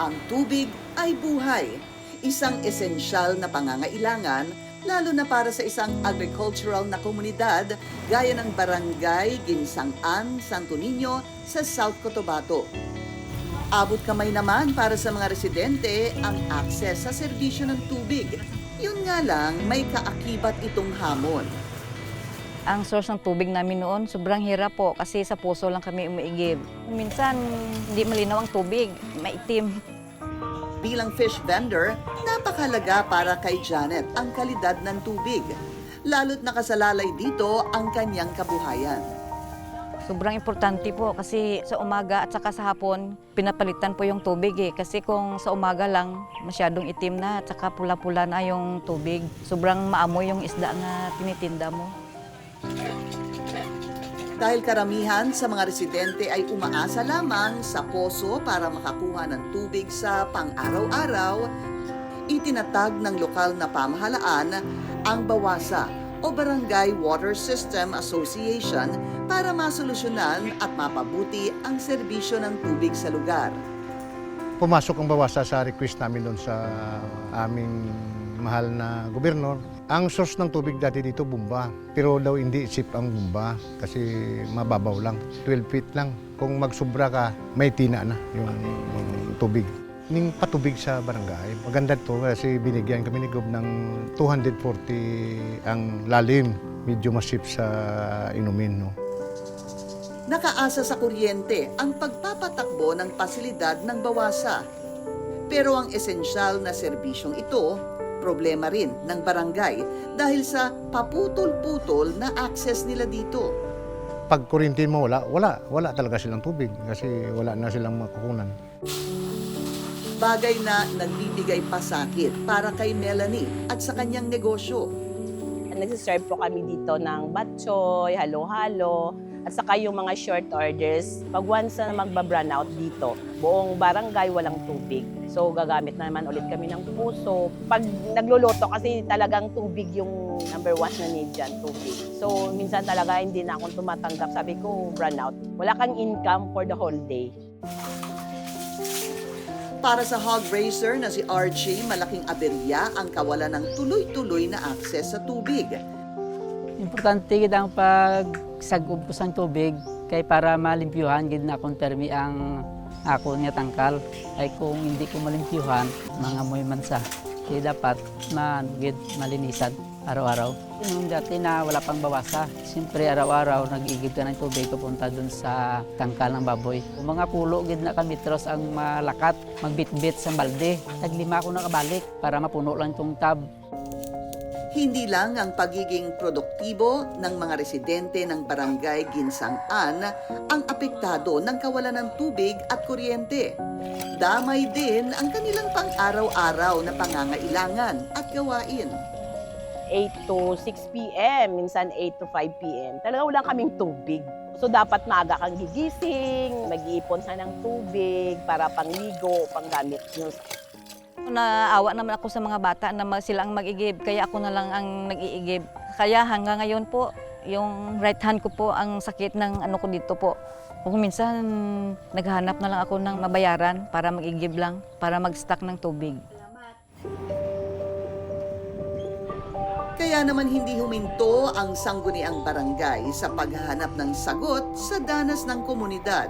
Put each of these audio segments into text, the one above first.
Ang tubig ay buhay, isang esensyal na pangangailangan lalo na para sa isang agricultural na komunidad gaya ng Barangay Ginsangan, Santo Niño sa South Cotabato. Abot kamay naman para sa mga residente ang akses sa serbisyo ng tubig. Yun nga lang, may kaakibat itong hamon. Ang source ng tubig namin noon, sobrang hirap po kasi sa puso lang kami umiigib. Minsan, hindi malinaw ang tubig, maitim. Bilang fish vendor, napakahalaga para kay Janet ang kalidad ng tubig. Lalo't nakasalalay dito ang kanyang kabuhayan. Sobrang importante po kasi sa umaga at saka sa hapon, pinapalitan po yung tubig eh. Kasi kung sa umaga lang, masyadong itim na at saka pula-pula na yung tubig. Sobrang maamoy yung isda na tinitinda mo. Dahil karamihan sa mga residente ay umaasa lamang sa poso para makakuha ng tubig sa pang-araw-araw, itinatag ng lokal na pamahalaan ang BAWASA o Barangay Water System Association para masolusyonan at mapabuti ang serbisyo ng tubig sa lugar. Pumasok ang BAWASA sa request namin doon sa aming mahal na gobernador. Ang source ng tubig dati dito, bumba. Pero daw hindi isip ang bumba kasi mababaw lang. 12 feet lang. Kung magsubra ka, may tina na yung tubig. Ning patubig sa barangay, maganda to kasi binigyan kami ni Gob ng 240 ang lalim. Medyo masip sa inumin. No? Nakaasa sa kuryente ang pagpapatakbo ng pasilidad ng BAWASA. Pero ang esensyal na serbisyong ito, problema rin ng barangay dahil sa paputol-putol na access nila dito. Pag kuryente mo wala talaga silang tubig kasi wala na silang makukunan. Bagay na nagbibigay pasakit para kay Melanie at sa kanyang negosyo. Nagsiserve po kami dito ng batchoy, halo-halo, at saka yung mga short orders. Pag once na magba-run out dito, buong barangay walang tubig. So gagamit na naman ulit kami ng puso. Pag nagluluto kasi talagang tubig yung number one na need dyan, tubig. So minsan talaga hindi na akong tumatanggap. Sabi ko, run out. Wala kang income for the whole day. Para sa hog raiser na si RJ, malaking aberya ang kawalan ng tuloy-tuloy na akses sa tubig. Importante gid ang pagsagop sa tubig kay para malimpyuhan gid na kung termi ang ako nga tangkal ay kung hindi ko malimpyuhan mangamoy man sa kaya dapat gid malinisan araw-araw. Yung dati na wala pang bawasa, siyempre araw-araw nag-igib ka ng tubig papunta dun sa tangkal ng baboy. Kung mga pulo gid na kamitros ang malakat, magbitbit sa balde. Naglima ako nakabalik para mapuno lang tong tab. Hindi lang ang pagiging produktibo ng mga residente ng Barangay Ginsangan ang apektado ng kawalan ng tubig at kuryente. Damay din ang kanilang pang-araw-araw na pangangailangan at gawain. 8 to 6 p.m., minsan 8 to 5 p.m. Talaga wala kaming tubig. So dapat maaga kang gigising, mag-iipon ka ng tubig para pangligo, panggamit nyo. Naawa naman ako sa mga bata na sila ang mag-igib, kaya ako na lang ang nag-iigib. Kaya hanggang ngayon po, yung right hand ko po ang sakit ng ano ko dito po. Kung minsan naghahanap na lang ako ng mabayaran para mag-igib lang, para mag-stock ng tubig. Kaya naman hindi huminto ang sangguniang barangay sa paghahanap ng sagot sa danas ng komunidad.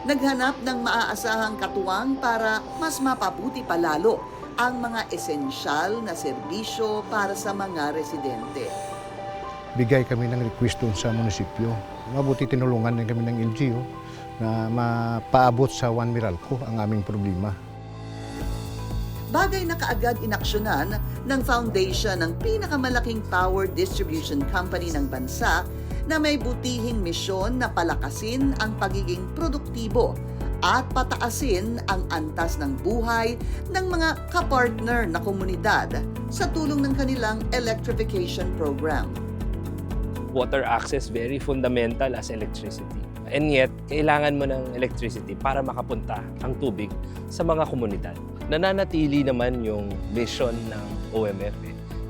Naghanap ng maaasahang katuwang para mas mapabuti palalo ang mga esensyal na serbisyo para sa mga residente. Bigay kami ng request doon sa munisipyo. Mabuti tinulungan din kami ng LGU na mapaabot sa One Meralco ang aming problema. Bagay na kaagad inaksyonan ng foundation ng pinakamalaking power distribution company ng bansa na may butihing misyon na palakasin ang pagiging produktibo at pataasin ang antas ng buhay ng mga kapartner na komunidad sa tulong ng kanilang electrification program. Water access very fundamental as electricity. And yet, kailangan mo ng electricity para makapunta ang tubig sa mga komunidad. Nananatili naman yung mission ng OMF.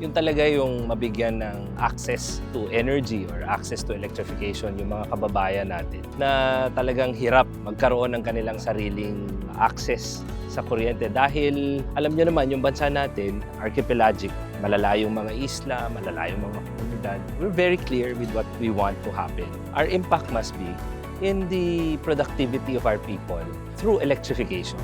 Yun talaga yung mabigyan ng access to energy or access to electrification yung mga kababayan natin na talagang hirap magkaroon ng kanilang sariling access sa kuryente dahil alam nyo naman yung bansa natin, archipelagic, malalayong mga isla, malalayong mga komunidad. We're very clear with what we want to happen. Our impact must be in the productivity of our people through electrification.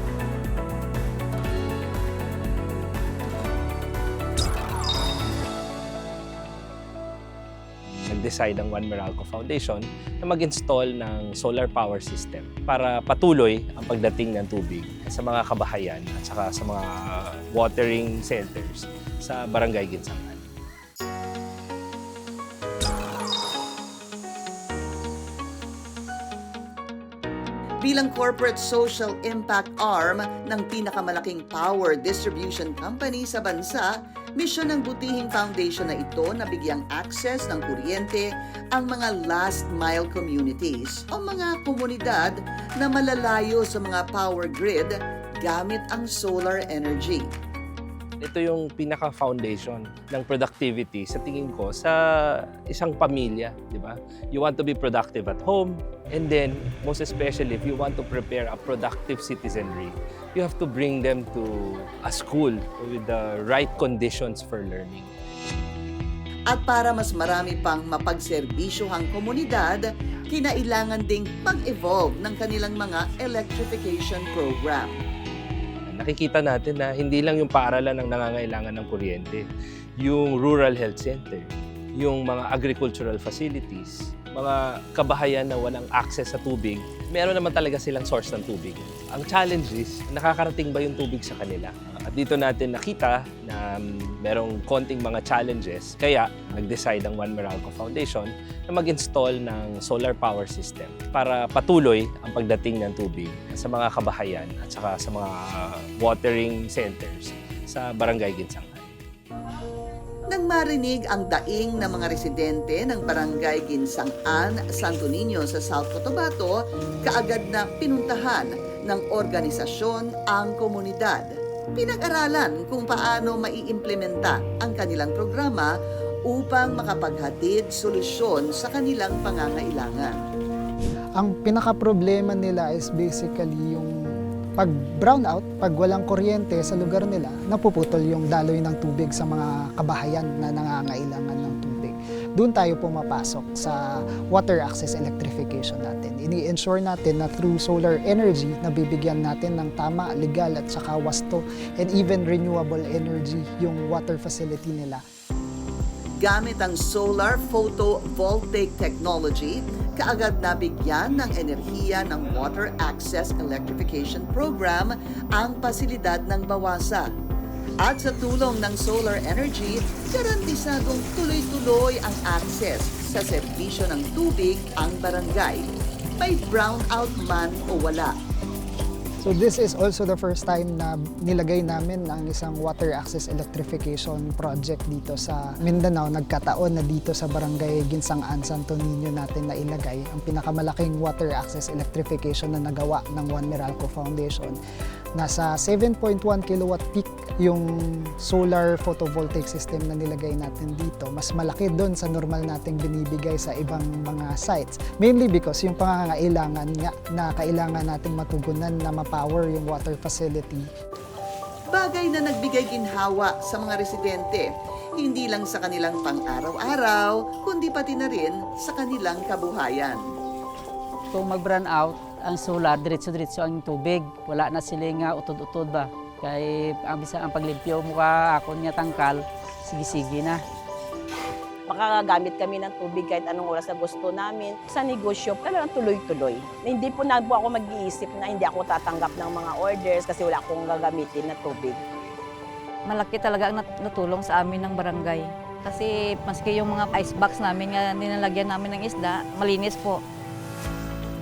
Nag-decide ang One Meralco Foundation na mag-install ng solar power system para patuloy ang pagdating ng tubig sa mga kabahayan at saka sa mga watering centers sa Barangay Ginsangan. Bilang corporate social impact arm ng pinakamalaking power distribution company sa bansa, misyon ng Butihing Foundation na ito na bigyang access ng kuryente ang mga last mile communities o mga komunidad na malalayo sa mga power grid gamit ang solar energy. Ito yung pinaka-foundation ng productivity sa tingin ko sa isang pamilya, di ba? You want to be productive at home, and then, most especially, if you want to prepare a productive citizenry, you have to bring them to a school with the right conditions for learning. At para mas marami pang mapagserbisyohang komunidad, kinailangan ding mag-evolve ng kanilang mga electrification program. Nakikita natin na hindi lang yung paaralan ng nangangailangan ng kuryente, yung rural health center, yung mga agricultural facilities, mga kabahayan na walang access sa tubig, meron naman talaga silang source ng tubig. Ang challenge is, nakakarating ba yung tubig sa kanila? At dito natin nakita na merong konting mga challenges, kaya nag-decide ang One Meralco Foundation na mag-install ng solar power system para patuloy ang pagdating ng tubig sa mga kabahayan at saka sa mga watering centers sa Barangay Ginsangan. Nang marinig ang daing ng mga residente ng Barangay Ginsangan, Santo Niño sa South Cotabato, kaagad na pinuntahan ng organisasyon ang komunidad. Pinag-aralan kung paano maiimplementa ang kanilang programa upang makapaghatid solusyon sa kanilang pangangailangan. Ang pinaka-problema nila is basically yung pag brownout, pag walang kuryente sa lugar nila, napuputol yung daloy ng tubig sa mga kabahayan na nangangailangan ng tubig. Doon tayo pumapasok sa water access electrification natin. Ini-ensure natin na through solar energy, nabibigyan natin ng tama, legal at saka wasto and even renewable energy yung water facility nila. Gamit ang solar photovoltaic technology, kaagad nabigyan ng enerhiya ng Water Access Electrification Program ang pasilidad ng Bawasa. At sa tulong ng solar energy, garantisadong tuloy-tuloy ang access sa serbisyo ng tubig ang barangay. May brownout man o wala. So this is also the first time na nilagay namin ang isang water access electrification project dito sa Mindanao. Nagkataon na dito sa Barangay Ginsangan, Santo Niño natin na ilagay ang pinakamalaking water access electrification na nagawa ng One Meralco Foundation. Nasa 7.1 kilowatt peak yung solar photovoltaic system na nilagay natin dito. Mas malaki doon sa normal nating binibigay sa ibang mga sites. Mainly because yung pangangailangan nga na kailangan nating matugunan na ma-power yung water facility. Bagay na nagbigay ginhawa sa mga residente, hindi lang sa kanilang pang-araw-araw, kundi pati na rin sa kanilang kabuhayan. Kung mag-run out, ang solar, diretso-diretso ang tubig. Wala na siling utod-utod ba. Kaya ang paglimpyo mo ka, ako niya tangkal, sige-sige na. Makagamit kami ng tubig kahit anong oras na gusto namin. Sa negosyo, talagang tuloy-tuloy. Hindi po na po ako mag-iisip na hindi ako tatanggap ng mga orders kasi wala akong gagamitin na tubig. Malaki talaga ang natulong sa amin ng barangay. Kasi maski yung mga icebox namin nga nilalagyan namin ng isda, malinis po.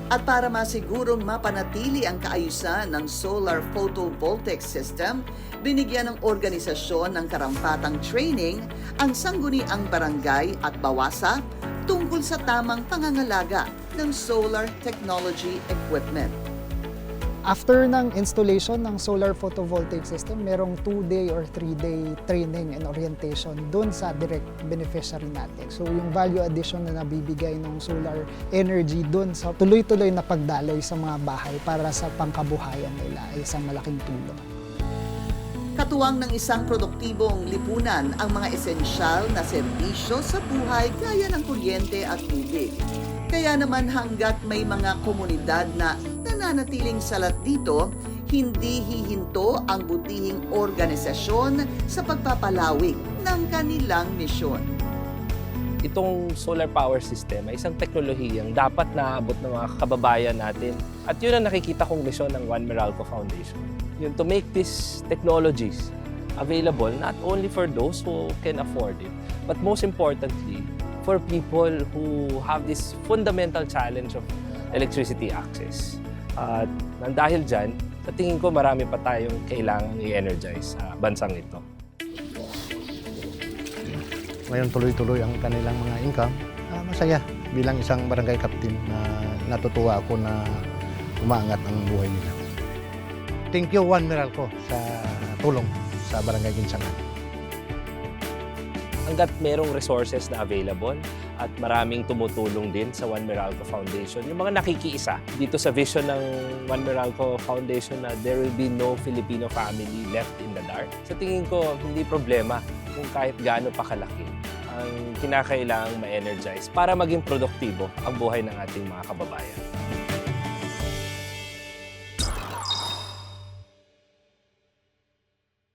At para masigurong mapanatili ang kaayusan ng solar photovoltaic system, binigyan ng organisasyon ng karampatang training ang sangguniang barangay at Bawasa tungkol sa tamang pangangalaga ng solar technology equipment. After ng installation ng solar photovoltaic system, merong 2-day or 3-day training and orientation dun sa direct beneficiary natin. So yung value addition na nabibigay ng solar energy dun sa tuloy-tuloy na pagdaloy sa mga bahay para sa pangkabuhayan nila ay isang malaking tulong. Katuwang ng isang produktibong lipunan ang mga esensyal na serbisyo sa buhay gaya ng kuryente at tubig. Kaya naman hanggat may mga komunidad na nananatiling salat dito, hindi hihinto ang butihing organisasyon sa pagpapalawig ng kanilang misyon. Itong solar power system ay isang teknolohiyang dapat naabot ng mga kababayan natin. At yun ang nakikita kong misyon ng One Meralco Foundation. Yun, to make these technologies available not only for those who can afford it, but most importantly, for people who have this fundamental challenge of electricity access. At dahil dyan, sa tingin ko marami pa tayong kailangang i-energize sa bansang ito. Ngayon tuloy-tuloy ang kanilang mga income. Masaya bilang isang barangay captain na natutuwa ako na umaangat ang buhay nila. Thank you One Meralco sa tulong sa Barangay Ginsangan. Hanggat merong resources na available at maraming tumutulong din sa One Meralco Foundation, yung mga nakikiisa dito sa vision ng One Meralco Foundation na there will be no Filipino family left in the dark. Sa tingin ko, hindi problema kung kahit gaano pa kalaki ang kinakailangang ma-energize para maging produktibo ang buhay ng ating mga kababayan.